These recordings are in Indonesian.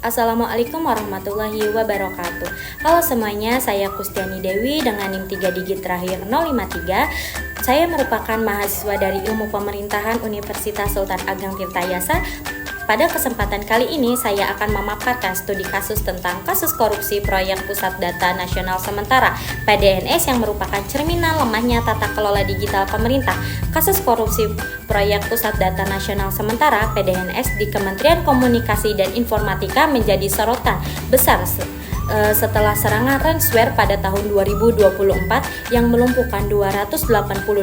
Assalamualaikum warahmatullahi wabarakatuh. Halo semuanya, saya Kustiani Dewi dengan NIM 3 digit terakhir 053. Saya merupakan mahasiswa dari Ilmu Pemerintahan Universitas Sultan Ageng Tirtayasa. Pada kesempatan kali ini saya akan memaparkan studi kasus tentang kasus korupsi proyek Pusat Data Nasional Sementara (PDNS) yang merupakan cerminan lemahnya tata kelola digital pemerintah. Kasus korupsi proyek Pusat Data Nasional Sementara (PDNS) di Kementerian Komunikasi dan Informatika menjadi sorotan besar setelah serangan ransomware pada tahun 2024 yang melumpuhkan 282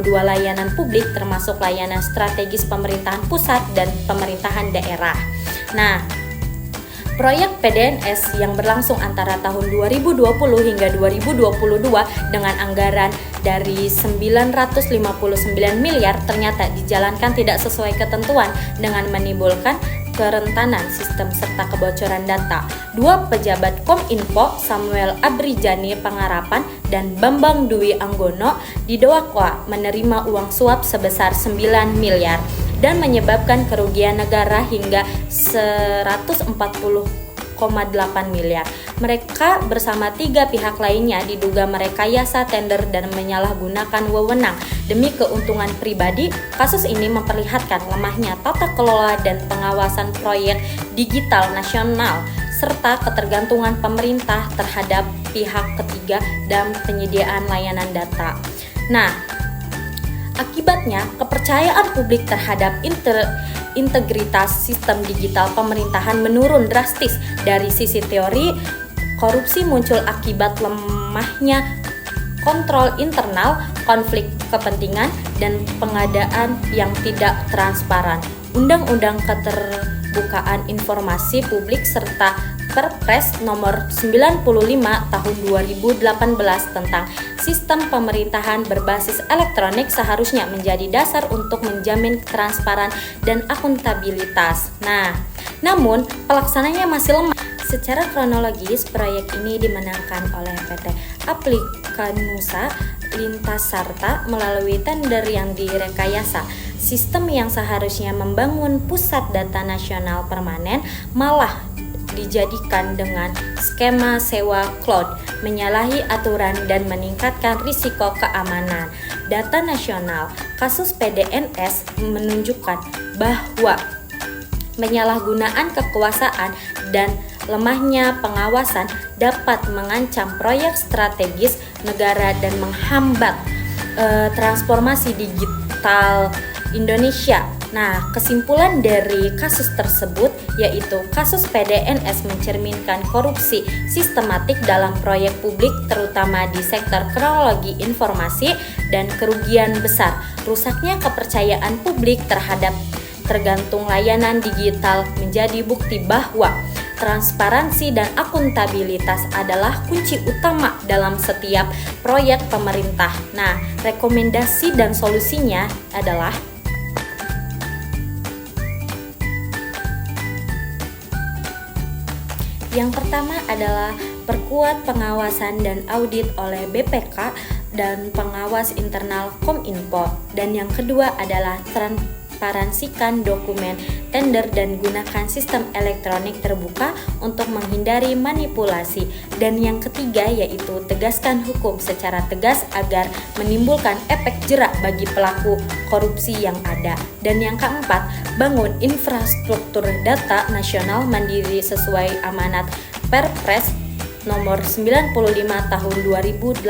layanan publik termasuk layanan strategis pemerintahan pusat dan pemerintahan daerah. Nah, proyek PDNS yang berlangsung antara tahun 2020 hingga 2022 dengan anggaran dari 959 miliar ternyata dijalankan tidak sesuai ketentuan dengan menimbulkan kerentanan sistem serta kebocoran data. Dua pejabat Kominfo, Samuel Abrijani Pangarapan dan Bambang Dwi Anggono, didakwa menerima uang suap sebesar 9 miliar dan menyebabkan kerugian negara hingga 140,8 miliar. Mereka bersama 3 pihak lainnya diduga merekayasa tender dan menyalahgunakan wewenang demi keuntungan pribadi. Kasus ini memperlihatkan lemahnya tata kelola dan pengawasan proyek digital nasional serta ketergantungan pemerintah terhadap pihak ketiga dalam penyediaan layanan data. Nah, akibatnya kepercayaan publik terhadap integritas sistem digital pemerintahan menurun drastis. Dari sisi teori, korupsi muncul akibat lemahnya kontrol internal, konflik kepentingan, dan pengadaan yang tidak transparan. Undang-Undang Keterbukaan Informasi Publik serta Perpres nomor 95 tahun 2018 tentang sistem pemerintahan berbasis elektronik seharusnya menjadi dasar untuk menjamin ketransparan dan akuntabilitas. Nah, namun pelaksananya masih lemah. Secara kronologis, proyek ini dimenangkan oleh PT Aplikanusa Lintasarta melalui tender yang direkayasa. Sistem yang seharusnya membangun pusat data nasional permanen malah dijadikan dengan skema sewa cloud, menyalahi aturan dan meningkatkan risiko keamanan data nasional. Kasus PDNS menunjukkan bahwa penyalahgunaan kekuasaan dan lemahnya pengawasan dapat mengancam proyek strategis negara dan menghambat transformasi digital Indonesia. Nah, kesimpulan dari kasus tersebut yaitu kasus PDNS mencerminkan korupsi sistematik dalam proyek publik terutama di sektor teknologi informasi dan kerugian besar. Rusaknya kepercayaan publik terhadap tergantung layanan digital menjadi bukti bahwa transparansi dan akuntabilitas adalah kunci utama dalam setiap proyek pemerintah. Nah, rekomendasi dan solusinya adalah yang pertama adalah perkuat pengawasan dan audit oleh BPK dan pengawas internal Kominfo. Dan yang kedua adalah transparansikan dokumen tender dan gunakan sistem elektronik terbuka untuk menghindari manipulasi. Dan yang ketiga yaitu tegaskan hukum secara tegas agar menimbulkan efek jerak bagi pelaku korupsi yang ada. Dan yang keempat, bangun infrastruktur data nasional mandiri sesuai amanat Perpres nomor 95 tahun 2018.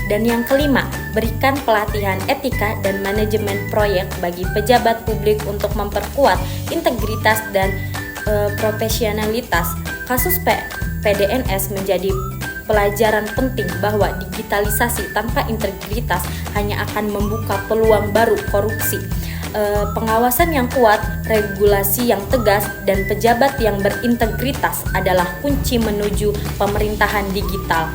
Dan yang kelima, berikan pelatihan etika dan manajemen proyek bagi pejabat publik untuk memperkuat integritas dan profesionalitas. Kasus PDNS menjadi pelajaran penting bahwa digitalisasi tanpa integritas hanya akan membuka peluang baru korupsi. Pengawasan yang kuat, regulasi yang tegas, dan pejabat yang berintegritas adalah kunci menuju pemerintahan digital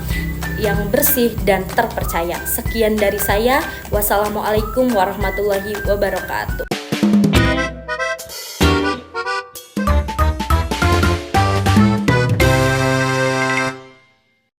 yang bersih dan terpercaya. Sekian dari saya. Wassalamualaikum warahmatullahi wabarakatuh.